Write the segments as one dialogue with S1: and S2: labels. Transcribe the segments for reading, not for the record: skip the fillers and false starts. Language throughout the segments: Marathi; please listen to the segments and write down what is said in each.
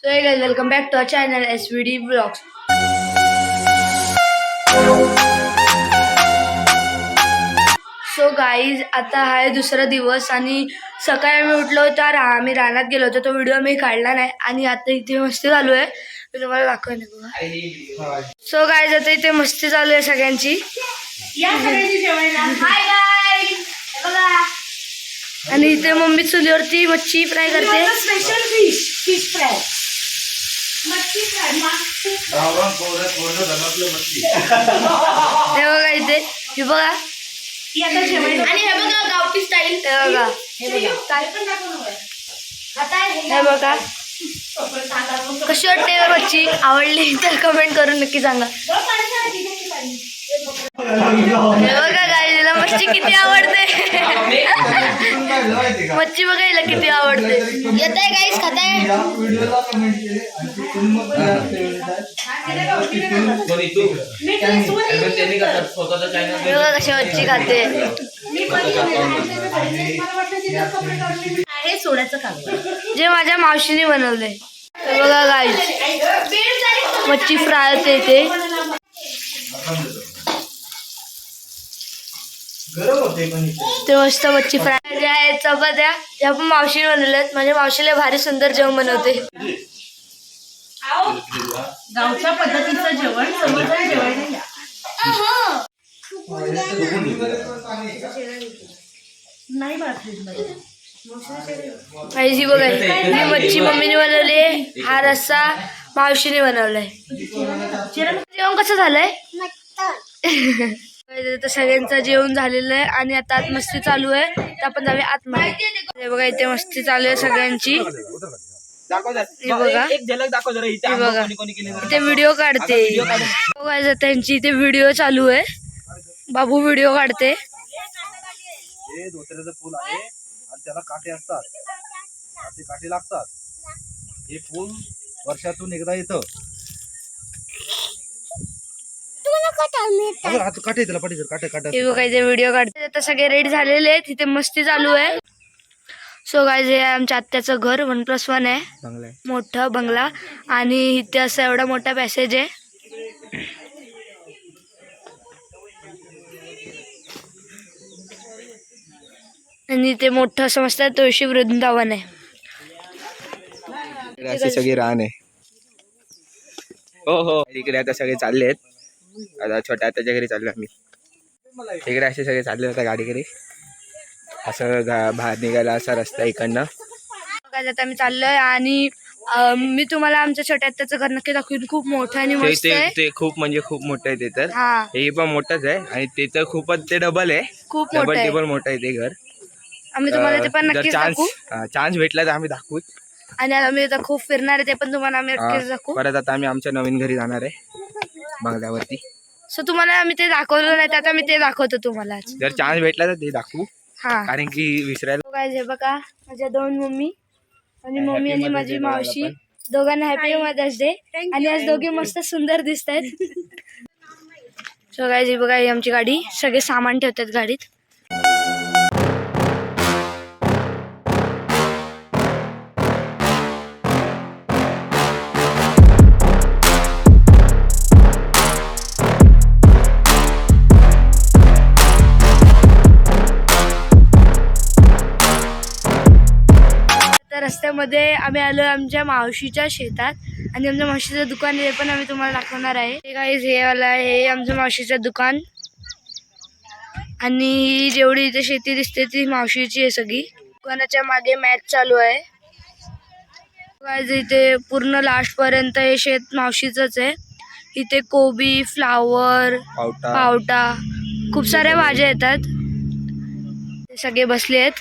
S1: So hey guys, welcome back to our channel SVD Vlogs. So guys आता आहे दुसरा दिवस आणि सकाळी आम्ही उठलो होतो आम्ही रानात गेलो होतो. तो व्हिडिओ मी काढला नाही आणि आता इथे मस्ती चालू आहे. मी तुम्हाला दाखवते बघा. सो गाईज आता इथे मस्ती चालू आहे सगळ्यांची. हाय गाईज बघा. आणि इथे मम्मी चुलीवरती मच्छी फ्राय करते. Special fish fry. मच्छी फ्राय हे बघा इथे हे बघा. आणि हे बघा गावठी स्टाईल. हे बघा कशी वाटते मच्छी. आवडली तर कमेंट करून नक्की सांगा. हे बघा गाईला मच्छी किती आवडते. मच्छी बघायला किती आवडते. येत आहे गाईस खाताय. बघा कशी मच्छी खाते.
S2: हे सोड्याचं काम
S1: जे माझ्या मावशीने बनवलंय. बघा गाईस मच्छी फ्राय होते ते. ते मस्त मच्छी फ्राय जे आहे चपात्या त्या पण मावशीने बनवल्यात. माझ्या मावशीला भारी सुंदर जेवण बनवते.
S2: गावच्या पद्धतीचं जेवण समोरचं जेवण नाही
S1: ही बघा ही मच्छी मम्मीने बनवली. हा रस्सा मावशीने बनवलाय. जेवण कसं झालंय. तर सगळ्यांचं जेवण झालेलं आहे आणि आता आत मस्ती चालू आहे. तर आपण जाऊया आतमध्ये. बघा इथे मस्ती चालू आहे सगळ्यांची. बघा इथे व्हिडिओ काढते. बघा त्यांची इथे व्हिडिओ चालू आहे. बाबू व्हिडिओ काढते.
S3: हे धोत्र्याचं फुल आहे आणि त्याला काटे असतात. काटे लागतात. हे फुल वर्षातून एकदा येतं. काटे त्याला काटे.
S1: बघा इथे व्हिडिओ काढते. आता सगळे रेडी झालेले आहेत. तिथे मस्ती चालू आहे. सो गाईज हे आमच्या आत्याचं घर 1+1 आहे. मोठा बंगला आणि इथे असं एवढा मोठा पॅसेज आहे. आणि ते मोठं समजतात तुळशी वृंदावन आहे.
S4: असे सगळे रान आहे. हो हो इकडे आता सगळे चालले आहेत. आता छोट्या आत्याच्या घरी चाललो आम्ही. इकडे असे सगळे चालले होता गाडीकडे. असं बाहेर निघायला असा रस्ता इकडनं.
S1: आता आम्ही चाललोय आणि मी तुम्हाला आमच्या छोट्या आत्याचं घर नक्की दाखवीन. खूप मोठं आणि मस्त आहे.
S4: ते खूप म्हणजे खूप मोठं आहे ते. तर
S1: हा
S4: हे पण मोठंच आहे आणि ते तर खूपच ते डबल आहे.
S1: खूप मोठं आहे.
S4: टेबल मोठं आहे ते घर.
S1: आम्ही तुम्हाला ते पण नक्कीच दाखवू.
S4: चान्स भेटला तर आम्ही दाखवूच.
S1: आणि आम्ही आता खूप फिरणार आहे. ते पण तुम्हाला आम्ही नक्कीच दाखवू.
S4: परत आता आम्ही आमच्या नवीन घरी जाणार आहे बंगल्यावरती.
S1: सो तुम्हाला आम्ही ते दाखवलं नाही तर आता मी ते दाखवतो तुम्हाला.
S4: जर चान्स भेटला तर ते दाखवू.
S1: हा
S4: कारण की विसरायला.
S1: काय हे बघा माझ्या 2 मम्मी आणि माझी मावशी दोघांना हॅपी मदर्स डे. आणि आज दोघे मस्त सुंदर दिसत आहेत. सो गाईज बघा ही आमची गाडी. सगळे सामान ठेवतात गाडीत. रस्त्यामध्ये आम्ही आलो आमच्या मावशीच्या शेतात आणि आमच्या मावशीचं दुकान हे पण आम्ही तुम्हाला दाखवणार आहे. हे गाईज हे वाला हे आमच्या मावशीचं दुकान आणि जेवढी इथे शेती दिसते ती मावशीची आहे सगळी. दुकानाच्या मागे मॅच चालू आहे. गाईज इथे पूर्ण लास्ट पर्यंत हे शेत मावशीचंच आहे. इथे कोबी, फ्लावर, पावटा खूप साऱ्या भाज्या येतात. ते सगळे बसले आहेत.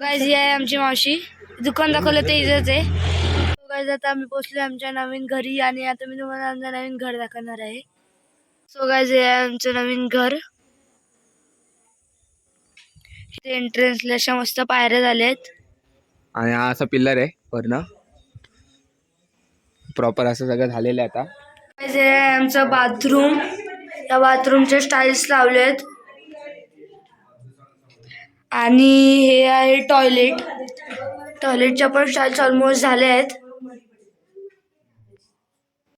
S1: गाईज ही आहे आमची मावशी. दुकान दाखवलं ते इथंच आहे. गाईज आता आम्ही पोहोचलो आमच्या नवीन घरी आणि आता मी तुम्हाला आमचं नवीन घर दाखवणार आहे. सो गाईज हे आहे आमचं नवीन घर. इथे एंट्रन्सला अशा मस्त पायऱ्या झाल्या आहेत.
S4: आणि हा असा पिल्लर आहे वरनं प्रॉपर असं सगळं झालेलं आहे. आता
S1: गाईज हे आहे आमचं बाथरूम. या बाथरूमचे स्टाईल्स लावलेत आणि हे आहे टॉयलेट. टॉयलेटच्या पण स्टाईल्स ऑलमोस्ट झाल्या आहेत.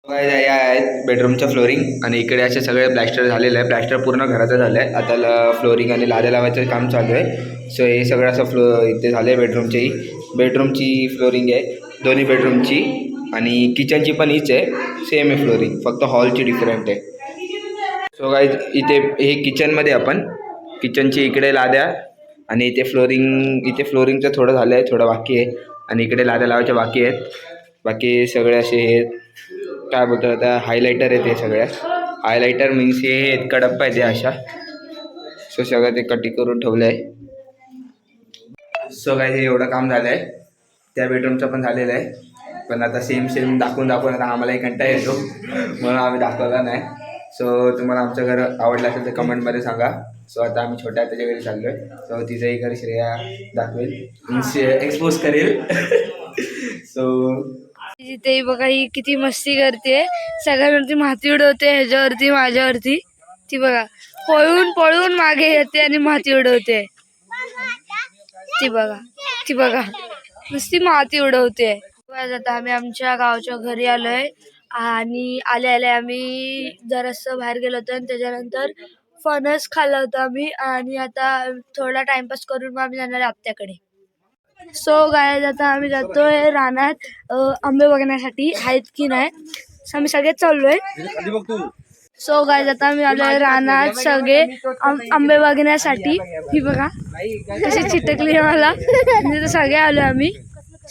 S4: या आहेत बेडरूमच्या फ्लोरिंग आणि इकडे असे सगळे प्लॅस्टर झालेलं आहे. प्लॅस्टर पूर्ण घराचं झालं आहे. आता फ्लोरिंग आणि लाद्या लावायचं काम चालू आहे. सो हे सगळं असं इथे झालं आहे. बेडरूमची फ्लोरिंग आहे दोन्ही बेडरूमची आणि किचनची पण हीच आहे. सेम आहे फ्लोरिंग, फक्त हॉलची डिफरंट आहे. सो गाईज इथे हे किचनमध्ये आपण किचनची इकडे लाद्या आणि इथे फ्लोरिंगचं थोडं झालं आहे, थोडं बाकी आहे आणि इकडे लाद्या लावायच्या बाकी आहेत. बाकी सगळे असे हे काय बोलतात आता हायलायटर आहे. ते सगळ्या हायलायटर मीन्स हे इतका डब्बा आहे ते अशा. सो सगळं ते कटिंग करून ठेवलं आहे. सो काय हे एवढं काम झालं आहे. त्या बेडरूमचं पण झालेलं आहे, पण आता सेम दाखवून आता आम्हालाही कंटाळा येतो म्हणून आम्ही दाखवला नाही. सो तुम्हाला आमचं घर आवडलं असेल तर कमेंटमध्ये सांगा. सो आता आम्ही छोट्या त्याच्या घरी चाललो आहे. सो तिचंही घर श्रेया दाखवेल, मीन्स एक्सपोज करेल. सो
S1: तिथे बघा ही किती मस्ती करते, सगळ्यांवरती माती उडवते, ह्याच्यावरती माझ्यावरती. ती बघा पळून मागे येते आणि माती उडवते. ती बघा नुसती माती उडवते. आता आम्ही आमच्या गावच्या घरी आलोय आणि आले आम्ही जरासं बाहेर गेलो होतो आणि त्याच्यानंतर फणस खाल्ला होता आम्ही आणि आता थोडा टाइमपास करून मग आम्ही जाणार आत्याकडे. सो गायज आता आम्ही जातोय रानात आंबे बघण्यासाठी आहेत की नाही. सो आम्ही सगळेच चाललोय. सो गायज आता आम्ही आलोय रानात सगळे आंबे बघण्यासाठी. ही बघा कशी चिटकली आहे मला. म्हणजे सगळे आलोय आम्ही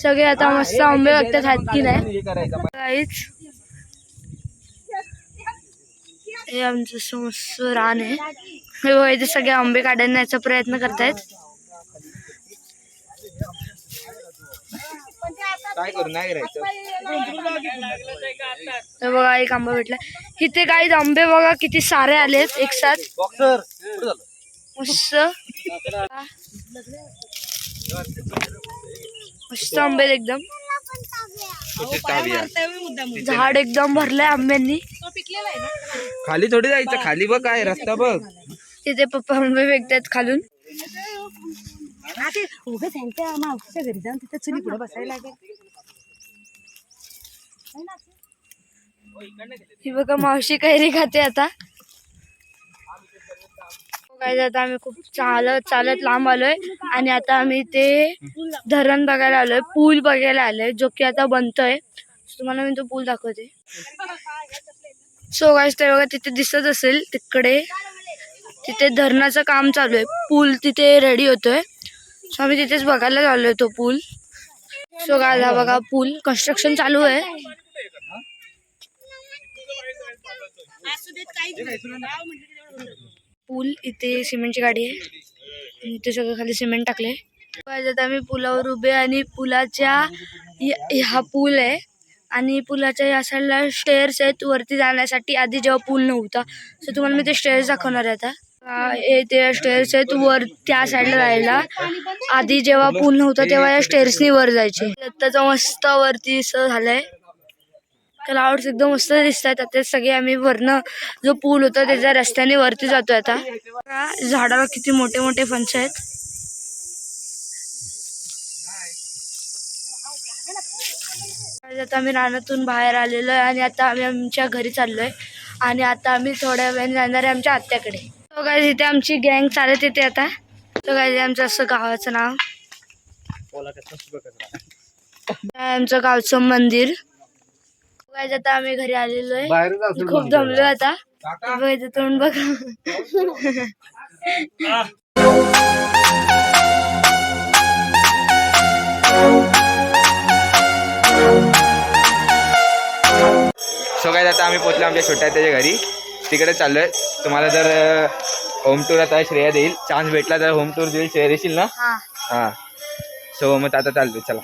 S1: सगळे आता मस्त आंबे बघतात आहेत की नाही. गाईज हे आमचं मस्त रान आहे. हे बघा इथे सगळे आंबे काढण्याचा प्रयत्न करतायत.
S4: काय करू नाही करायचं.
S1: हे बघा एक आंबा भेटला इथे. काही आंबे बघा किती सारे आलेत एक साथ. मस्त आंबे एकदम. झाड एकदम भरलंय आंब्यांनी.
S4: खाली थोडी जायचं, खाली बघ काय रस्ता बघ.
S1: तिथे पप्पा आंबे फेकतात खालून.
S2: घरी जाऊन तिथे चुली पुढे बसायला लागेल.
S1: ही बघा मावशी कैरी खाते आता. काय आता आम्ही खूप चालत लांब आलोय आणि आता आम्ही ते धरण बघायला आलोय, पूल बघायला आलोय जो की आता बनतोय. तुम्हाला मी तो पूल दाखवते. सो गाइस ते बघा तिथे दिसत असेल तिकडे, तिथे धरणाचं काम चालू आहे. पूल तिथे रेडी होतोय. सो आम्ही तिथेच बघायला आलोय तो पूल. सो गाइस हा बघा पूल कन्स्ट्रक्शन चालू आहे. पूल इथे सिमेंटची गाडी आहे आणि इथे सगळं खाली सिमेंट टाकले. आता आम्ही पुलावर उभे आणि पुलाच्या हा पूल आहे आणि पुलाच्या या साईडला स्टेअर्स आहेत वरती जाण्यासाठी. आधी जेव्हा पूल नव्हता सो तुम्हाला मी ते स्टेअर्स दाखवणार आहे आता. ते स्टेअर्स आहेत वर त्या साईडला जायला. आधी जेव्हा पूल नव्हता तेव्हा या स्टेअर्सनी वर जायचे. त्याचं मस्त वरती असं झालंय. क्लाउड्स एकदम मस्त दिसत आहेत. आता सगळे आम्ही वरनं जो पूल होता त्याच्या रस्त्याने वरती जातोय. आता झाडाला किती मोठे मोठे फणस आहेत. आता आम्ही रानातून बाहेर आलेलो आहे आणि आता आम्ही आमच्या घरी चाललोय आणि आता आम्ही थोड्या वेळाने जाणार आहे आमच्या आत्याकडे. तो काय इथे आमची गँग चालत येते आता. तो काय आमचं असं गावाचं नाव, आमचं गावचं मंदिर. आता आम्ही घरी आलेलो आहे. खूप दमलो आता. तोंड बघा.
S4: सो काय आता आम्ही पोचलो आमच्या छोट्या त्याच्या घरी. तिकडे चाललोय. तुम्हाला जर होम टूर आता श्रेया देईल, चान्स भेटला तर होम टूर देईल. श्रेया देशील ना? हा. सो मग आता चाललोय. चला.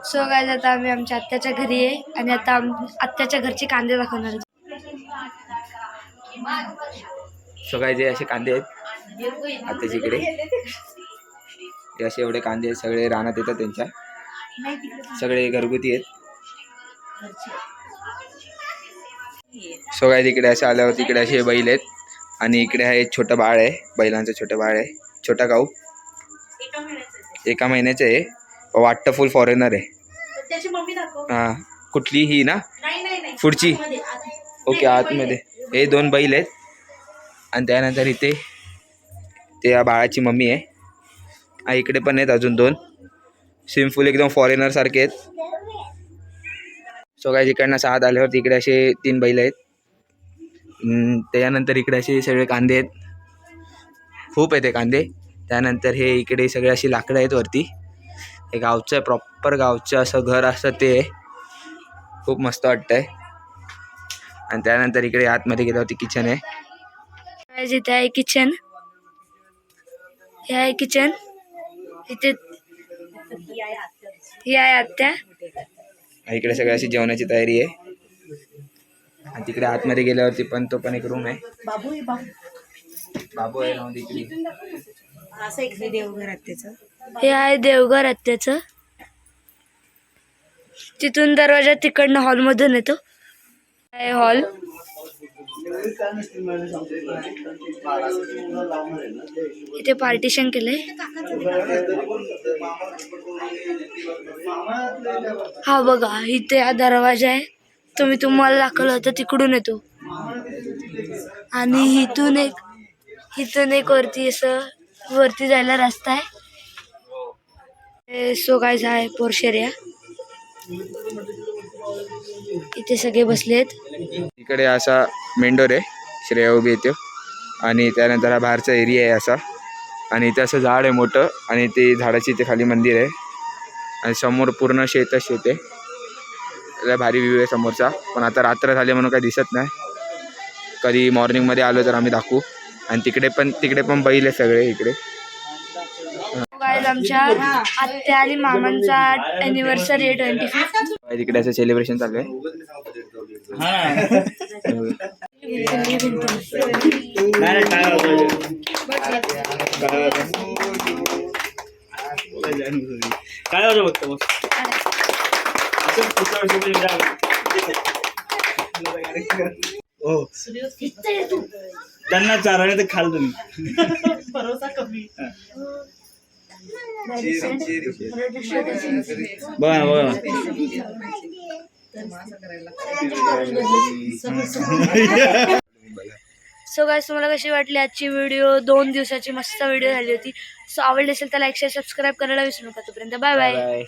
S1: सो गाइस आता आम्ही आमच्या आत्याच्या घरी आहे आणि आता आत्याच्या घरचे कांदे दाखवणार.
S4: सो काय जे असे कांदे आहेत आत्याच्या इकडे, हे असे एवढे कांदे आहेत. सगळे रानात येतात त्यांच्या, सगळे घरगुती आहेत. सो काय तिकडे असे आल्यावर तिकडे असे बैल आहेत आणि इकडे आहे छोटं बाळ आहे. बैलांचं छोटं बाळ आहे. छोटा गाऊ 1 महिन्याचं आहे. वाटतं फुल फॉरेनर आहे.
S2: त्याची मम्मी दाखव.
S4: हां कुठली ही ना
S2: नाही
S4: पुढची?
S2: आतमध्ये, आत.
S4: ओके आतमध्ये हे 2 बैल आहेत आणि त्यानंतर इथे ते या बाळाची मम्मी आहे. इकडे पण आहेत अजून 2 सिम्पल एकदम फॉरेनर सारखे आहेत. सो काय इकडनं 7 आल्यावर इकडे असे 3 बैल आहेत. त्यानंतर इकडे असे सगळे कांदे आहेत, खूप आहेत ते कांदे. त्यानंतर हे इकडे सगळे अशी लाकडं आहेत वरती. हे गावचं प्रॉपर गावचं असं घर असतं ते खूप मस्त वाटतंय. आणि त्यानंतर इकडे आतमध्ये गेल्यावरती किचन आहे.
S1: गाईज इथे आहे किचन. हे आहे किचन. इथे ही आहे आत्या.
S4: इकडे सगळी अशी जेवणाची तयारी आहे. आणि तिकडे आतमध्ये गेल्यावरती पण तो पण एक रूम आहे.
S2: बाबू आहे बाबू.
S4: बाबू आहे राहून इकडे.
S2: असं इकडे देवघर आहे त्याचं.
S1: हे आहे देवघर आत्याचं. तिथून दरवाजा तिकडनं हॉलमधून येतो. आहे हॉल. इथे पार्टिशन केलंय. हा बघा इथे हा दरवाजा आहे. तुम्ही तुम्हाला दाखवलं होतं तिकडून येतो. आणि इथून एक वरती असं वरती जायला रस्ता आहे. सो गाईज आहे पोर्श एरिया. इथे सगळे बसलेत.
S4: इकडे असा मेंढोर आहे, श्रेया उभी येतो. आणि त्यानंतर हा बाहेरचा एरिया आहे असा. आणि इथे असं झाड आहे मोठं आणि ते झाडाची इथे खाली मंदिर आहे. आणि समोर पूर्ण शेत आहे. लय भारी व्ह्यू आहे समोरचा. पण आता रात्र झाली म्हणून काही दिसत नाही. कधी मॉर्निंगमध्ये आलो तर आम्ही दाखवू. आणि तिकडे पण बैल आहे सगळे इकडे.
S1: गाईज आमच्या आत्या आणि मामांचा अॅनिव्हर्सरी आहे 25.
S4: तिकडे असं सेलिब्रेशन चालू आहे.
S5: काय होतं बघतो मग त्यांना चाराने तर खाल तुम्ही.
S2: भरोसा कमी.
S5: बघा ना
S1: सो गाईज तुम्हाला कशी वाटली आजची व्हिडिओ? 2 दिवसाची मस्त व्हिडिओ झाली होती. सो आवडली असेल तर लाईक शेअर सबस्क्राईब करायला विसरू नका. तोपर्यंत बाय बाय.
S4: बाय.